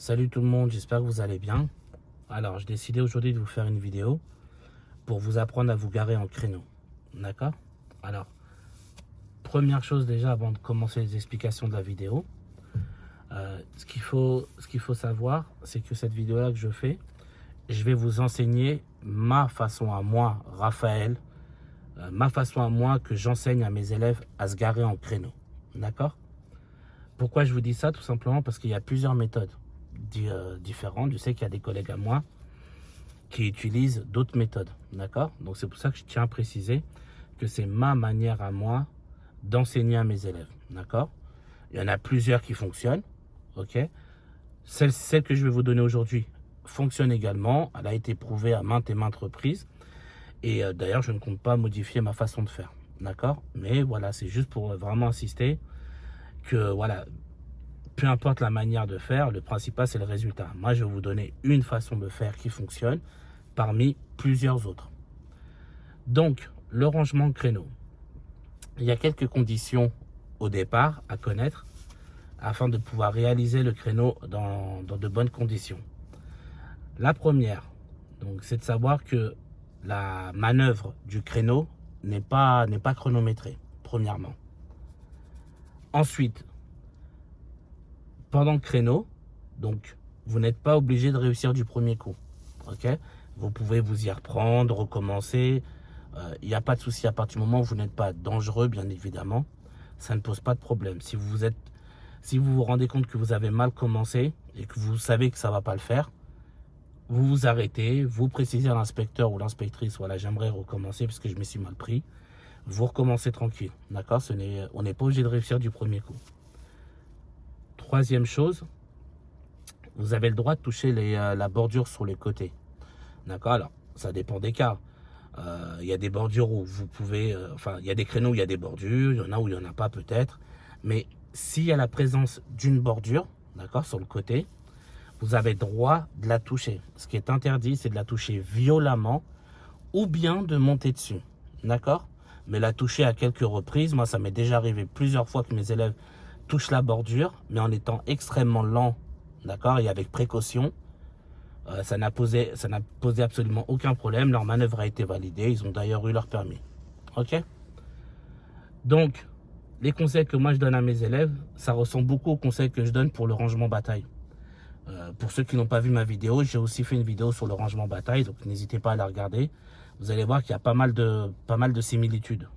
Salut tout le monde, j'espère que vous allez bien. Alors, j'ai décidé aujourd'hui de vous faire une vidéo pour vous apprendre à vous garer en créneau. D'accord? Alors, première chose déjà avant de commencer les explications de la vidéo, ce qu'il faut savoir, c'est que cette vidéo-là que je fais, je vais vous enseigner ma façon à moi, Raphaël, ma façon à moi que j'enseigne à mes élèves à se garer en créneau. D'accord? Pourquoi je vous dis ça? Tout simplement parce qu'il y a plusieurs méthodes différentes. Je sais qu'il y a des collègues à moi qui utilisent d'autres méthodes. D'accord? Donc c'est pour ça que je tiens à préciser que c'est ma manière à moi d'enseigner à mes élèves. D'accord? Il y en a plusieurs qui fonctionnent. Ok? Celle que je vais vous donner aujourd'hui fonctionne également. Elle a été prouvée à maintes et maintes reprises. Et d'ailleurs, je ne compte pas modifier ma façon de faire. D'accord? Mais voilà, c'est juste pour vraiment insister que voilà, peu importe la manière de faire, le principal c'est le résultat. Moi, je vais vous donner une façon de faire qui fonctionne parmi plusieurs autres. Donc, le rangement de créneau. Il y a quelques conditions au départ à connaître afin de pouvoir réaliser le créneau dans de bonnes conditions. La première, donc, c'est de savoir que la manœuvre du créneau n'est pas chronométrée, premièrement. Ensuite, pendant le créneau, donc, vous n'êtes pas obligé de réussir du premier coup. Ok? Vous pouvez vous y reprendre, recommencer. Il n'y a pas de souci à partir du moment où vous n'êtes pas dangereux, bien évidemment. Ça ne pose pas de problème. Si vous vous rendez compte que vous avez mal commencé et que vous savez que ça ne va pas le faire, vous vous arrêtez, vous précisez à l'inspecteur ou l'inspectrice, voilà, j'aimerais recommencer parce que je me suis mal pris. Vous recommencez tranquille. D'accord? On n'est pas obligé de réussir du premier coup. Troisième chose, vous avez le droit de toucher la bordure sur les côtés. D'accord? Alors, ça dépend des cas. Il y a des bordures où vous pouvez... il y a des créneaux où il y a des bordures, il y en a où il n'y en a pas peut-être. Mais s'il y a la présence d'une bordure, d'accord, sur le côté, vous avez droit de la toucher. Ce qui est interdit, c'est de la toucher violemment ou bien de monter dessus. D'accord? Mais la toucher à quelques reprises, moi ça m'est déjà arrivé plusieurs fois que mes élèves touchent la bordure, mais en étant extrêmement lent, d'accord, et avec précaution. Ça n'a posé absolument aucun problème. Leur manœuvre a été validée. Ils ont d'ailleurs eu leur permis. Ok? Donc, les conseils que moi je donne à mes élèves, ça ressemble beaucoup aux conseils que je donne pour le rangement bataille. Pour ceux qui n'ont pas vu ma vidéo, j'ai aussi fait une vidéo sur le rangement bataille. Donc, n'hésitez pas à la regarder. Vous allez voir qu'il y a pas mal de similitudes.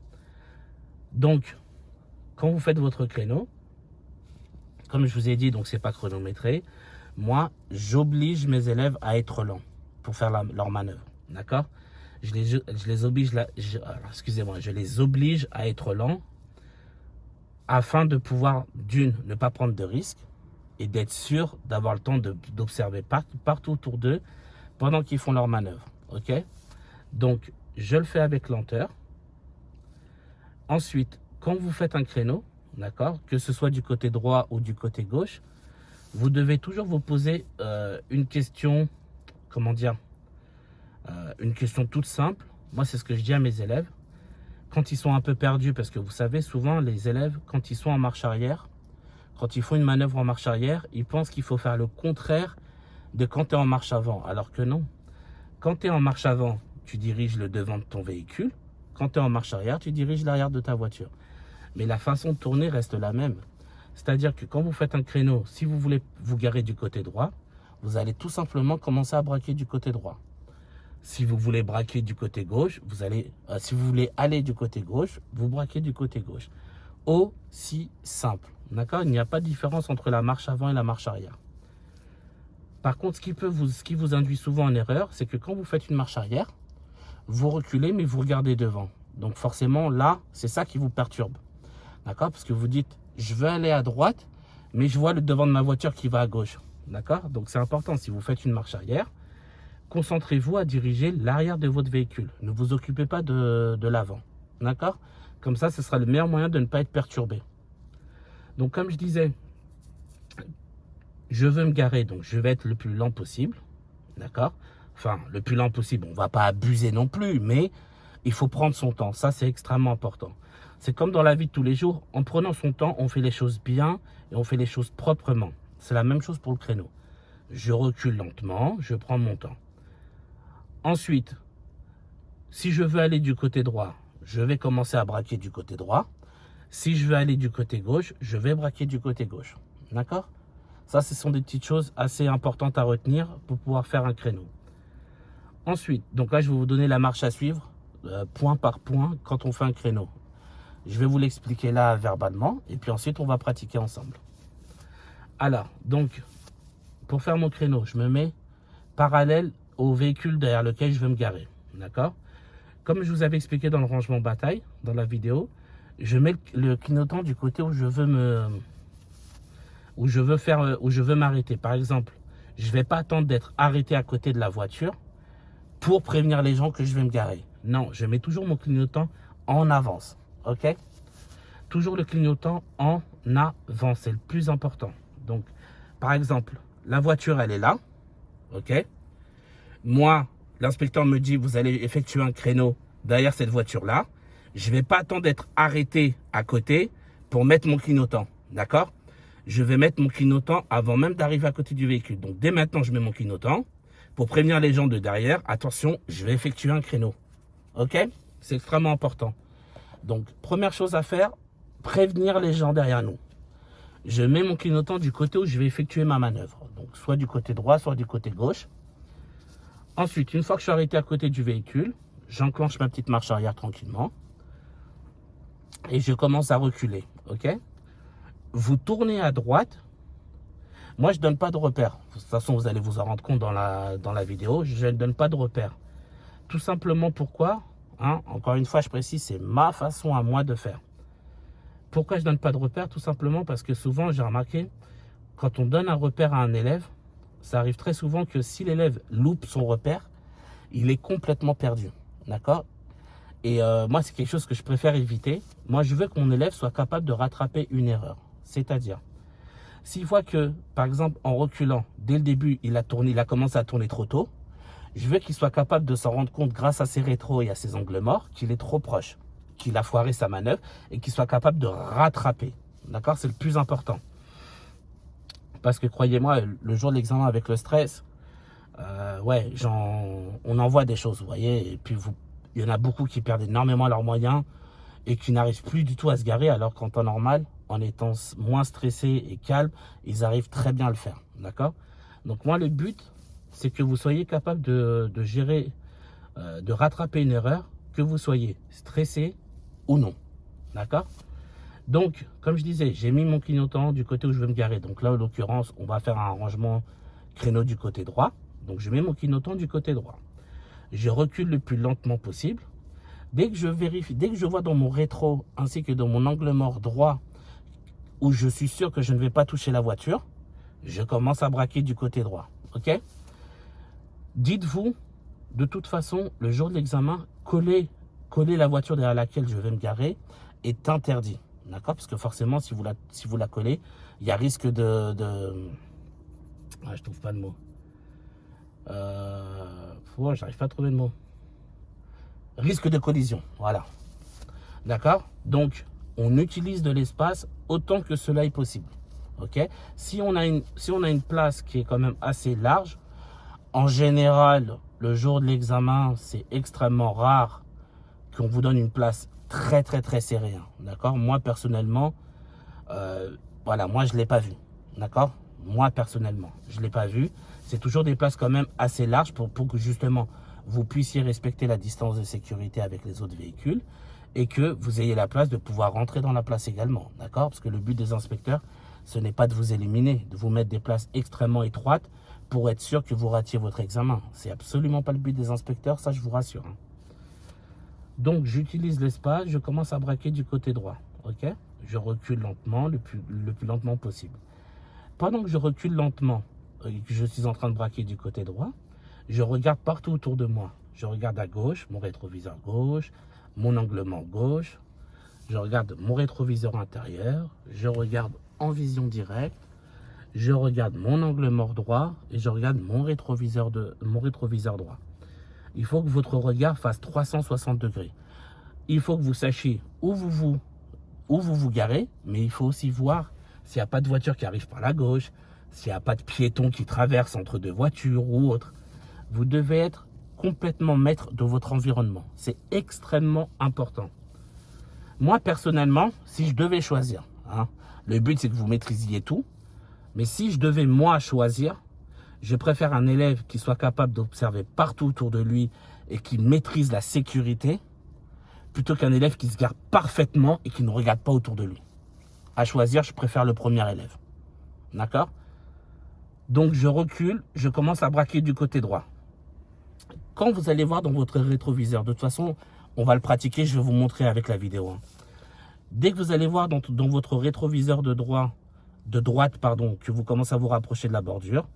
Donc, quand vous faites votre créneau, comme je vous ai dit, donc c'est pas chronométré. Moi, j'oblige mes élèves à être lents pour faire leur manœuvre. D'accord? Je les oblige à être lents afin de pouvoir, d'une, ne pas prendre de risques et d'être sûr d'avoir le temps d'observer partout autour d'eux pendant qu'ils font leur manœuvre. Ok? Donc, je le fais avec lenteur. Ensuite, quand vous faites un créneau, d'accord, que ce soit du côté droit ou du côté gauche, vous devez toujours vous poser une question, une question toute simple. Moi, c'est ce que je dis à mes élèves. Quand ils sont un peu perdus, parce que vous savez, souvent, les élèves, quand ils sont en marche arrière, quand ils font une manœuvre en marche arrière, ils pensent qu'il faut faire le contraire de quand tu es en marche avant. Alors que non. Quand tu es en marche avant, tu diriges le devant de ton véhicule. Quand tu es en marche arrière, tu diriges l'arrière de ta voiture. Mais la façon de tourner reste la même. C'est-à-dire que quand vous faites un créneau, si vous voulez vous garer du côté droit, vous allez tout simplement commencer à braquer du côté droit. Si vous voulez braquer du côté gauche, si vous voulez aller du côté gauche, vous braquez du côté gauche. Aussi simple. D'accord? Il n'y a pas de différence entre la marche avant et la marche arrière. Par contre, ce qui vous induit souvent en erreur, c'est que quand vous faites une marche arrière, vous reculez, mais vous regardez devant. Donc forcément, là, c'est ça qui vous perturbe. D'accord? Parce que vous dites, je veux aller à droite, mais je vois le devant de ma voiture qui va à gauche. D'accord? Donc c'est important, si vous faites une marche arrière, concentrez-vous à diriger l'arrière de votre véhicule. Ne vous occupez pas de l'avant. D'accord? Comme ça, ce sera le meilleur moyen de ne pas être perturbé. Donc comme je disais, je veux me garer, donc je vais être le plus lent possible. D'accord? Enfin, le plus lent possible. On ne va pas abuser non plus, mais il faut prendre son temps. Ça, c'est extrêmement important. C'est comme dans la vie de tous les jours. En prenant son temps, on fait les choses bien et on fait les choses proprement. C'est la même chose pour le créneau. je recule lentement, je prends mon temps. Ensuite, si je veux aller du côté droit, je vais commencer à braquer du côté droit. Si je veux aller du côté gauche, je vais braquer du côté gauche. D'accord? Ça, ce sont des petites choses assez importantes à retenir pour pouvoir faire un créneau. Ensuite, donc là, je vais vous donner la marche à suivre, point par point, quand on fait un créneau. Je vais vous l'expliquer là verbalement, et puis ensuite, on va pratiquer ensemble. Alors, donc, pour faire mon créneau, je me mets parallèle au véhicule derrière lequel je veux me garer. D'accord? Comme je vous avais expliqué dans le rangement bataille, dans la vidéo, je mets le clignotant du côté où je veux m'arrêter. Par exemple, je ne vais pas attendre d'être arrêté à côté de la voiture pour prévenir les gens que je vais me garer. Non, je mets toujours mon clignotant en avance. Ok? Toujours le clignotant en avant, c'est le plus important. Donc, par exemple, la voiture, elle est là. Ok? Moi, l'inspecteur me dit, vous allez effectuer un créneau derrière cette voiture-là. Je ne vais pas attendre d'être arrêté à côté pour mettre mon clignotant. D'accord? Je vais mettre mon clignotant avant même d'arriver à côté du véhicule. Donc, dès maintenant, je mets mon clignotant pour prévenir les gens de derrière. Attention, je vais effectuer un créneau. Ok? C'est extrêmement important. Donc, première chose à faire, prévenir les gens derrière nous. Je mets mon clignotant du côté où je vais effectuer ma manœuvre. Donc, soit du côté droit, soit du côté gauche. Ensuite, une fois que je suis arrêté à côté du véhicule, j'enclenche ma petite marche arrière tranquillement. Et je commence à reculer. Ok? Vous tournez à droite. Moi, je ne donne pas de repère. De toute façon, vous allez vous en rendre compte dans la vidéo. Je ne donne pas de repère. Tout simplement pourquoi, encore une fois, je précise, c'est ma façon à moi de faire. Pourquoi je ne donne pas de repère? Tout simplement parce que souvent, j'ai remarqué, quand on donne un repère à un élève, ça arrive très souvent que si l'élève loupe son repère, il est complètement perdu. D'accord? Et moi, c'est quelque chose que je préfère éviter. Moi, je veux que mon élève soit capable de rattraper une erreur. C'est-à-dire, s'il voit que, par exemple, en reculant, dès le début, il a commencé à tourner trop tôt, je veux qu'il soit capable de s'en rendre compte grâce à ses rétros et à ses angles morts qu'il est trop proche, qu'il a foiré sa manœuvre et qu'il soit capable de rattraper. D'accord? C'est le plus important. Parce que croyez-moi, le jour de l'examen avec le stress, on en voit des choses, vous voyez. Et puis, il y en a beaucoup qui perdent énormément leurs moyens et qui n'arrivent plus du tout à se garer, alors qu'en temps normal, en étant moins stressés et calmes, ils arrivent très bien à le faire. D'accord? Donc moi, le but, c'est que vous soyez capable de gérer, de rattraper une erreur, que vous soyez stressé ou non. D'accord? Donc, comme je disais, j'ai mis mon clignotant du côté où je veux me garer. Donc là, en l'occurrence, on va faire un rangement créneau du côté droit. Donc je mets mon clignotant du côté droit. Je recule le plus lentement possible. Dès que je vois dans mon rétro ainsi que dans mon angle mort droit où je suis sûr que je ne vais pas toucher la voiture, je commence à braquer du côté droit. Ok? Dites-vous, de toute façon, le jour de l'examen, coller la voiture derrière laquelle je vais me garer est interdit. D'accord? Parce que forcément, si vous la collez, il y a risque je trouve pas de mot. J'arrive pas à trouver de mot. Risque de collision, voilà. D'accord? Donc, on utilise de l'espace autant que cela est possible. Ok? Si on a une place qui est quand même assez large, en général, le jour de l'examen, c'est extrêmement rare qu'on vous donne une place très très très serrée. D'accord? Moi, personnellement, moi, je ne l'ai pas vu. D'accord? Moi, personnellement, je ne l'ai pas vu. C'est toujours des places quand même assez larges pour que justement, vous puissiez respecter la distance de sécurité avec les autres véhicules et que vous ayez la place de pouvoir rentrer dans la place également. D'accord? Parce que le but des inspecteurs, ce n'est pas de vous éliminer, de vous mettre des places extrêmement étroites pour être sûr que vous ratiez votre examen. C'est absolument pas le but des inspecteurs, ça je vous rassure. Donc j'utilise l'espace, je commence à braquer du côté droit. Ok? Je recule lentement, le plus lentement possible. Pendant que je recule lentement et que je suis en train de braquer du côté droit, je regarde partout autour de moi. Je regarde à gauche, mon rétroviseur gauche, mon angle mort gauche. Je regarde mon rétroviseur intérieur. Je regarde en vision directe. Je regarde mon angle mort droit et je regarde mon rétroviseur droit. Il faut que votre regard fasse 360 degrés. Il faut que vous sachiez où vous garez, mais il faut aussi voir s'il n'y a pas de voiture qui arrive par la gauche, s'il n'y a pas de piéton qui traverse entre deux voitures ou autre. Vous devez être complètement maître de votre environnement. C'est extrêmement important. Moi, personnellement, si je devais choisir, hein, le but c'est que vous maîtrisiez tout, mais si je devais moi choisir, je préfère un élève qui soit capable d'observer partout autour de lui et qui maîtrise la sécurité, plutôt qu'un élève qui se gare parfaitement et qui ne regarde pas autour de lui. À choisir, je préfère le premier élève. D'accord? Donc je recule, je commence à braquer du côté droit. Quand vous allez voir dans votre rétroviseur, de toute façon, on va le pratiquer, je vais vous montrer avec la vidéo. Hein. Dès que vous allez voir dans votre rétroviseur de droite, que vous commencez à vous rapprocher de la bordure,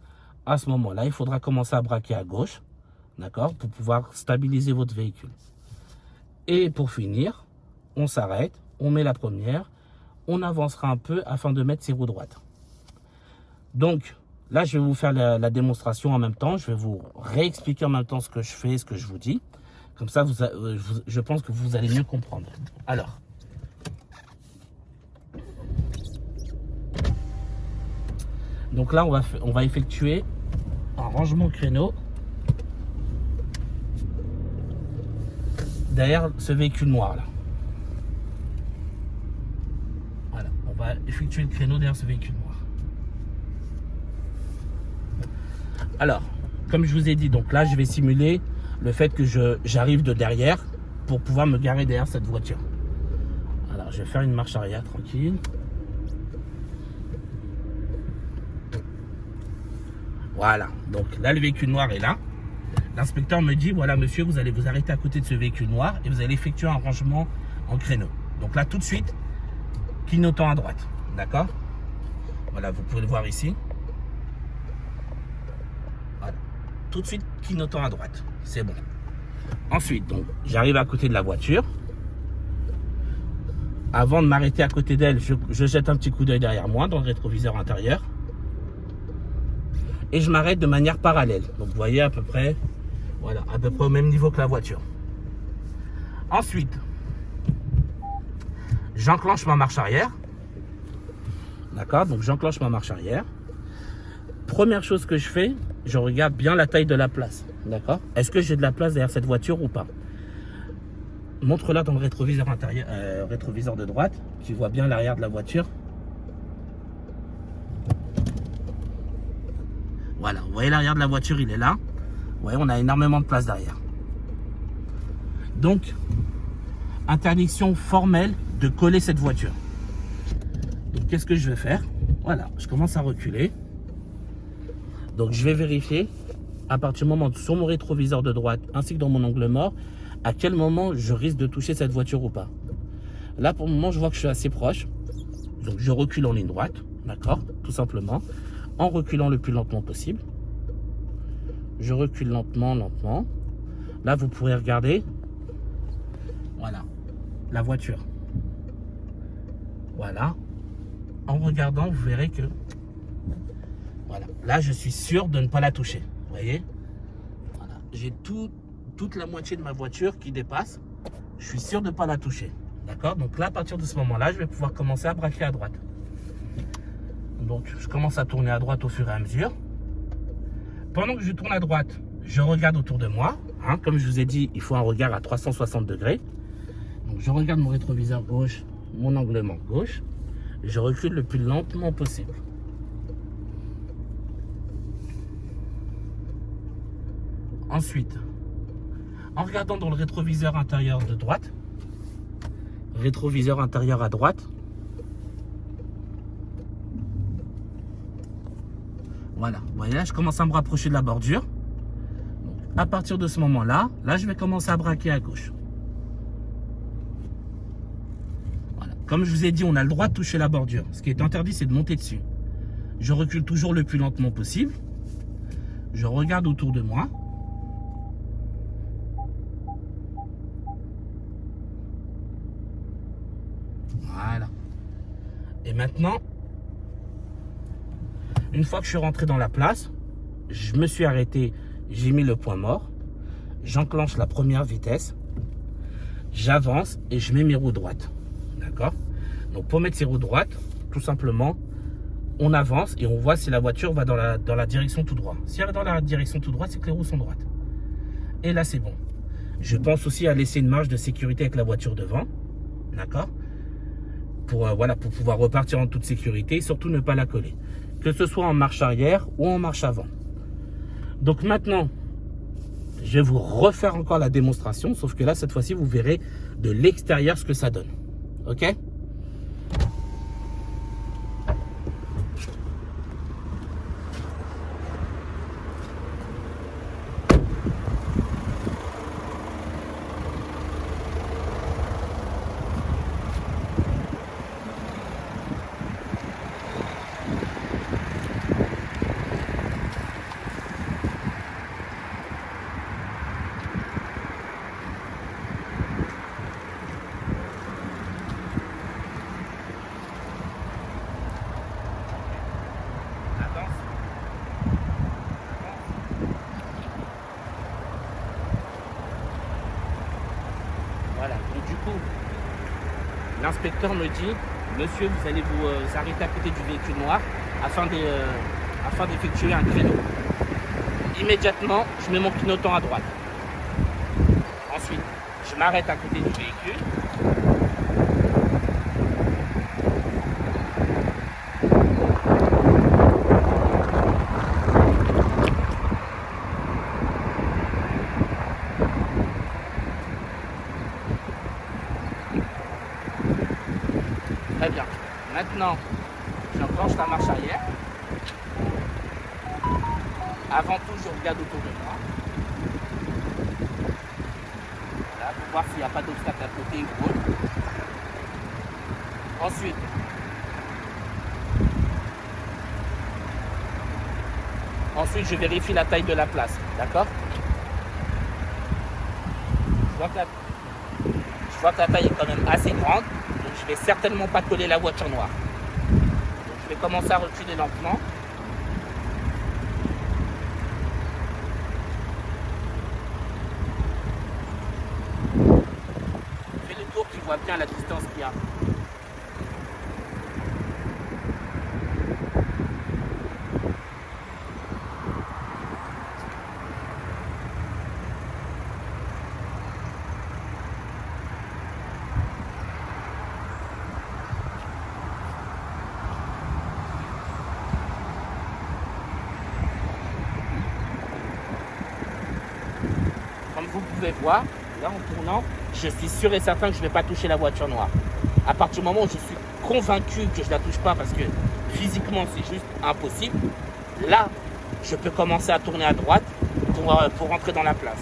à ce moment-là, il faudra commencer à braquer à gauche, d'accord, pour pouvoir stabiliser votre véhicule. Et pour finir, on s'arrête, on met la première, on avancera un peu afin de mettre ses roues droites. Donc, là, je vais vous faire la démonstration en même temps. Je vais vous réexpliquer en même temps ce que je fais, ce que je vous dis. Comme ça, je pense que vous allez mieux comprendre. Alors, donc là, on va effectuer un rangement créneau derrière ce véhicule noir là. Voilà, on va effectuer le créneau derrière ce véhicule noir. Alors, comme je vous ai dit, donc là, je vais simuler le fait que j'arrive de derrière pour pouvoir me garer derrière cette voiture. Alors, je vais faire une marche arrière tranquille. Voilà, donc là, le véhicule noir est là. L'inspecteur me dit, voilà, monsieur, vous allez vous arrêter à côté de ce véhicule noir et vous allez effectuer un rangement en créneau. Donc là, tout de suite, clignotant à droite. D'accord? Voilà, vous pouvez le voir ici. Voilà. Tout de suite, clignotant à droite. C'est bon. Ensuite, donc, j'arrive à côté de la voiture. Avant de m'arrêter à côté d'elle, je jette un petit coup d'œil derrière moi, dans le rétroviseur intérieur. Et je m'arrête de manière parallèle. Donc, vous voyez à peu près, voilà, à peu près au même niveau que la voiture. Ensuite, j'enclenche ma marche arrière. D'accord? Donc, j'enclenche ma marche arrière. Première chose que je fais, je regarde bien la taille de la place. D'accord? Est-ce que j'ai de la place derrière cette voiture ou pas? Montre-la dans le rétroviseur intérieur, rétroviseur de droite. Tu vois bien l'arrière de la voiture. Voilà, vous voyez l'arrière de la voiture, il est là. Vous voyez, on a énormément de place derrière. Donc, interdiction formelle de coller cette voiture. Donc, qu'est-ce que je vais faire? Voilà, je commence à reculer. Donc, je vais vérifier, à partir du moment sur mon rétroviseur de droite, ainsi que dans mon angle mort, à quel moment je risque de toucher cette voiture ou pas. Là, pour le moment, je vois que je suis assez proche. Donc, je recule en ligne droite, d'accord, tout simplement, en reculant le plus lentement possible. Je recule lentement, lentement. Là, vous pourrez regarder, voilà, la voiture. Voilà. En regardant, vous verrez que, voilà, là, je suis sûr de ne pas la toucher. Vous voyez? Voilà. J'ai toute la moitié de ma voiture qui dépasse. Je suis sûr de ne pas la toucher. D'accord? Donc là, à partir de ce moment-là, je vais pouvoir commencer à braquer à droite. Donc, je commence à tourner à droite au fur et à mesure. Pendant que je tourne à droite, je regarde autour de moi. Hein, comme je vous ai dit, il faut un regard à 360 degrés. Donc, je regarde mon rétroviseur gauche, mon angle mort gauche. Et je recule le plus lentement possible. Ensuite, en regardant dans le rétroviseur intérieur de droite, rétroviseur intérieur à droite, voilà, vous voyez là, je commence à me rapprocher de la bordure. Donc, à partir de ce moment-là, là, je vais commencer à braquer à gauche. Voilà. Comme je vous ai dit, on a le droit de toucher la bordure. Ce qui est interdit, c'est de monter dessus. Je recule toujours le plus lentement possible. Je regarde autour de moi. Voilà. Et maintenant, une fois que je suis rentré dans la place, je me suis arrêté, j'ai mis le point mort, j'enclenche la première vitesse, j'avance et je mets mes roues droites. D'accord? Donc pour mettre ces roues droites, tout simplement, on avance et on voit si la voiture va dans la direction tout droit. Si elle va dans la direction tout droit, c'est que les roues sont droites. Et là, c'est bon. Je pense aussi à laisser une marge de sécurité avec la voiture devant. D'accord? Voilà, pour pouvoir repartir en toute sécurité et surtout ne pas la coller. Que ce soit en marche arrière ou en marche avant. Donc maintenant, je vais vous refaire encore la démonstration. Sauf que là, cette fois-ci, vous verrez de l'extérieur ce que ça donne. Ok? Voilà, donc du coup, l'inspecteur me dit, monsieur, vous allez vous arrêter à côté du véhicule noir afin d'effectuer un créneau. Immédiatement, je mets mon clignotant à droite. Ensuite, je m'arrête à côté du véhicule. Très bien. Maintenant, j'enclenche la marche arrière. Avant tout, je regarde autour de moi. Voilà, pour voir s'il n'y a pas d'obstacle à côté ou autre. Ensuite, je vérifie la taille de la place. D'accord? Je vois que la taille est quand même assez grande. Donc, je ne vais certainement pas coller la voiture noire. Donc, je vais commencer à reculer lentement. Fais le tour, tu vois bien la distance qu'il y a. Comme vous pouvez voir, là en tournant, je suis sûr et certain que je ne vais pas toucher la voiture noire. À partir du moment où je suis convaincu que je ne la touche pas parce que physiquement c'est juste impossible, là je peux commencer à tourner à droite pour rentrer dans la place.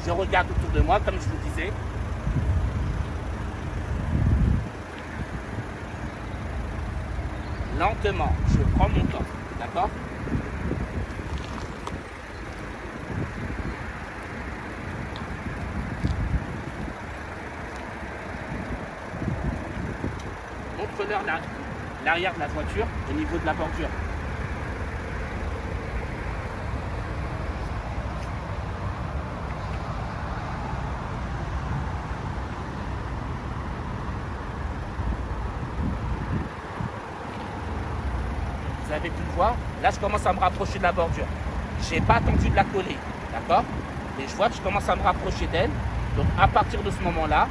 Je regarde autour de moi comme je vous disais. Lentement, je prends mon temps, d'accord? Montre-leur l'arrière de la voiture au niveau de la bordure. Vous avez pu le voir, là je commence à me rapprocher de la bordure. Je n'ai pas attendu de la coller, d'accord? Mais je vois que je commence à me rapprocher d'elle. Donc à partir de ce moment-là,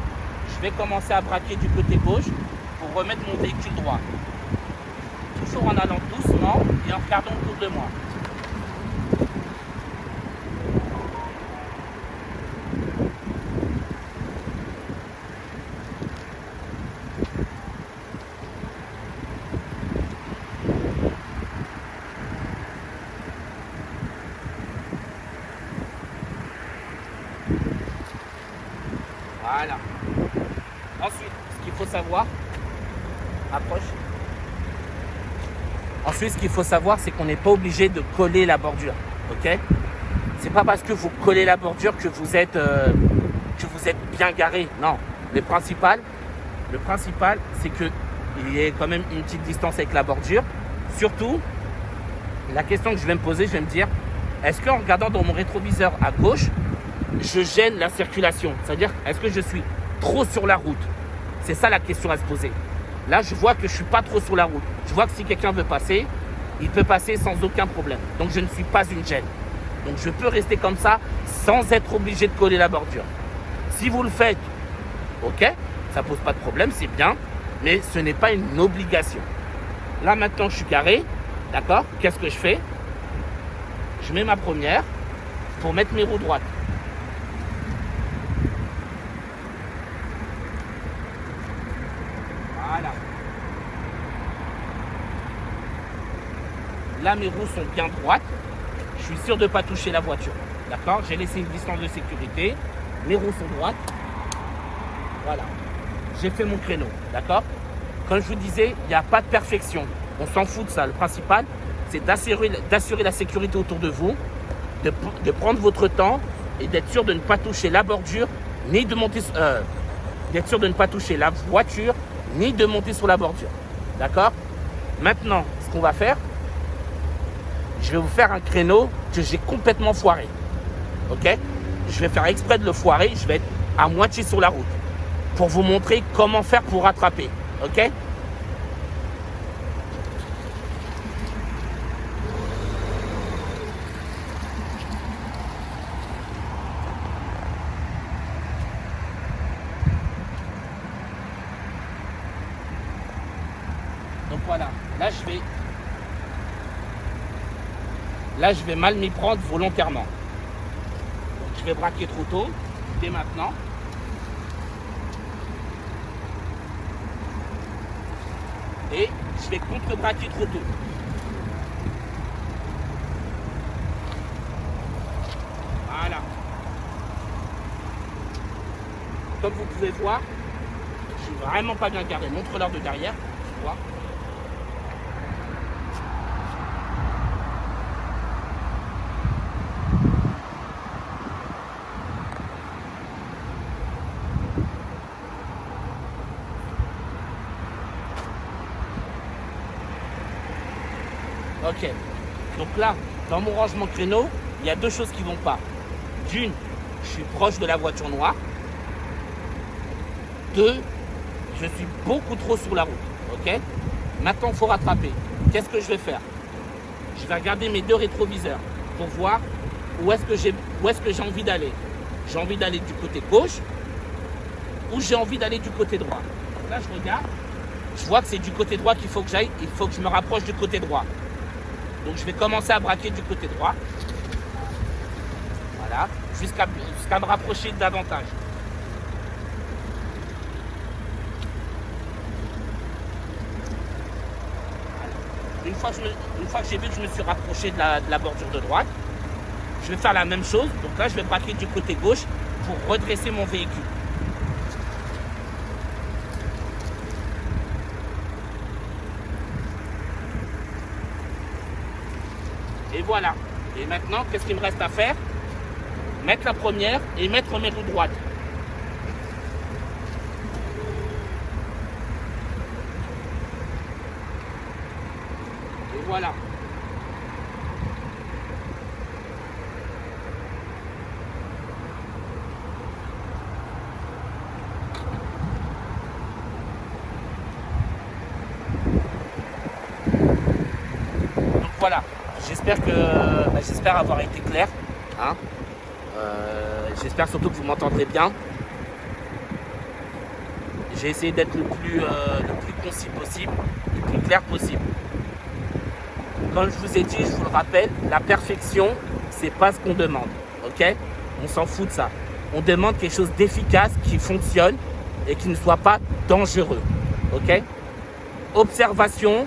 je vais commencer à braquer du côté gauche pour remettre mon véhicule droit. Toujours en allant doucement et en regardant autour de moi. Voilà. Ensuite, ce qu'il faut savoir, approche. Ensuite, ce qu'il faut savoir, c'est qu'on n'est pas obligé de coller la bordure. Ok? C'est pas parce que vous collez la bordure que vous êtes bien garé. Non. Le principal, c'est qu'il y ait quand même une petite distance avec la bordure. Surtout, la question que je vais me poser, je vais me dire, est-ce qu'en regardant dans mon rétroviseur à gauche, je gêne la circulation? C'est-à-dire, est-ce que je suis trop sur la route? C'est ça la question à se poser. Là, je vois que je ne suis pas trop sur la route. Je vois que si quelqu'un veut passer, il peut passer sans aucun problème. Donc, je ne suis pas une gêne. Donc, je peux rester comme ça sans être obligé de coller la bordure. Si vous le faites, ok, ça ne pose pas de problème, c'est bien, mais ce n'est pas une obligation. Là, maintenant, je suis garé, d'accord? Qu'est-ce que je fais? Je mets ma première pour mettre mes roues droites. Voilà. Là, mes roues sont bien droites. Je suis sûr de ne pas toucher la voiture. D'accord? J'ai laissé une distance de sécurité. Mes roues sont droites. Voilà. J'ai fait mon créneau. D'accord? Comme je vous disais, il n'y a pas de perfection. On s'en fout de ça. Le principal, c'est d'assurer la sécurité autour de vous, de prendre votre temps et d'être sûr de ne pas toucher la bordure, ni de monter... d'être sûr de ne pas toucher la voiture, ni de monter sur la bordure. D'accord? Maintenant, ce qu'on va faire, je vais vous faire un créneau que j'ai complètement foiré. Ok? Je vais faire exprès de le foirer. Je vais être à moitié sur la route pour vous montrer comment faire pour rattraper. Ok? Donc voilà, là je vais mal m'y prendre volontairement. Donc je vais braquer trop tôt, dès maintenant. Et je vais contre-braquer trop tôt. Voilà. Comme vous pouvez voir, je suis vraiment pas bien garé. Montre-leur de derrière, tu vois. Ok, donc là, dans mon rangement créneau, il y a deux choses qui ne vont pas. D'une, je suis proche de la voiture noire. Deux, je suis beaucoup trop sur la route. Ok, maintenant, il faut rattraper. Qu'est-ce que je vais faire? Je vais regarder mes deux rétroviseurs pour voir où est-ce que j'ai envie d'aller. J'ai envie d'aller du côté gauche ou j'ai envie d'aller du côté droit. Là, je regarde, je vois que c'est du côté droit qu'il faut que j'aille. Il faut que je me rapproche du côté droit. Donc je vais commencer à braquer du côté droit. Voilà. Jusqu'à me rapprocher davantage. Une fois que j'ai vu que je me suis rapproché de la bordure de droite, je vais faire la même chose. Donc là, je vais braquer du côté gauche pour redresser mon véhicule. Et voilà. Et maintenant, qu'est-ce qu'il me reste à faire? Mettre la première et mettre mes roues droites. Et voilà. Donc voilà. J'espère avoir été clair. Hein. J'espère surtout que vous m'entendrez bien. J'ai essayé d'être le plus concis possible, le plus clair possible. Comme je vous ai dit, je vous le rappelle, la perfection, c'est pas ce qu'on demande. Ok? On s'en fout de ça. On demande quelque chose d'efficace, qui fonctionne et qui ne soit pas dangereux. Ok? Observation,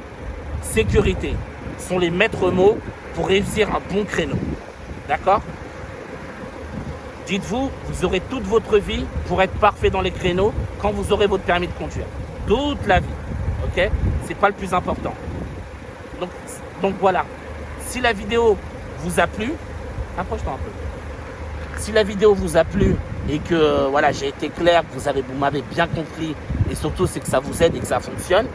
sécurité sont les maîtres mots pour réussir un bon créneau. D'accord? Dites-vous, vous aurez toute votre vie pour être parfait dans les créneaux quand vous aurez votre permis de conduire. Toute la vie. Ok? C'est pas le plus important. Donc voilà. Si la vidéo vous a plu, approche-toi un peu. Si la vidéo vous a plu et que voilà, j'ai été clair, vous m'avez bien compris et surtout c'est que ça vous aide et que ça fonctionne,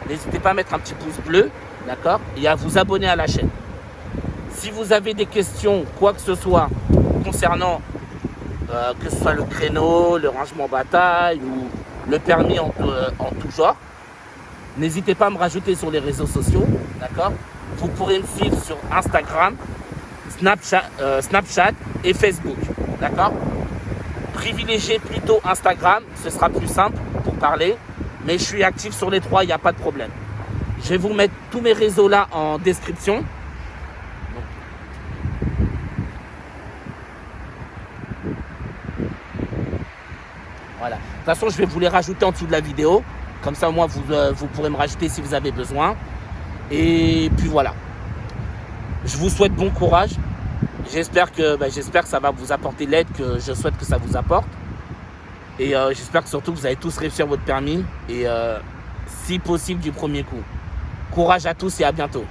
n'hésitez pas à mettre un petit pouce bleu, d'accord, et à vous abonner à la chaîne. Si vous avez des questions, quoi que ce soit, concernant que ce soit le créneau, le rangement bataille le permis en tout genre. N'hésitez pas à me rajouter sur les réseaux sociaux, d'accord? Vous pourrez me suivre sur Instagram, Snapchat et Facebook, d'accord? Privilégiez plutôt Instagram, ce sera plus simple pour parler, mais je suis actif sur les trois, il n'y a pas de problème. Je vais vous mettre tous mes réseaux là en description. Voilà. De toute façon, je vais vous les rajouter en dessous de la vidéo. Comme ça, moi, vous pourrez me rajouter si vous avez besoin. Et puis voilà. Je vous souhaite bon courage. J'espère que ça va vous apporter l'aide que je souhaite que ça vous apporte. Et j'espère que surtout vous allez tous réussir votre permis. Et si possible du premier coup. Courage à tous et à bientôt.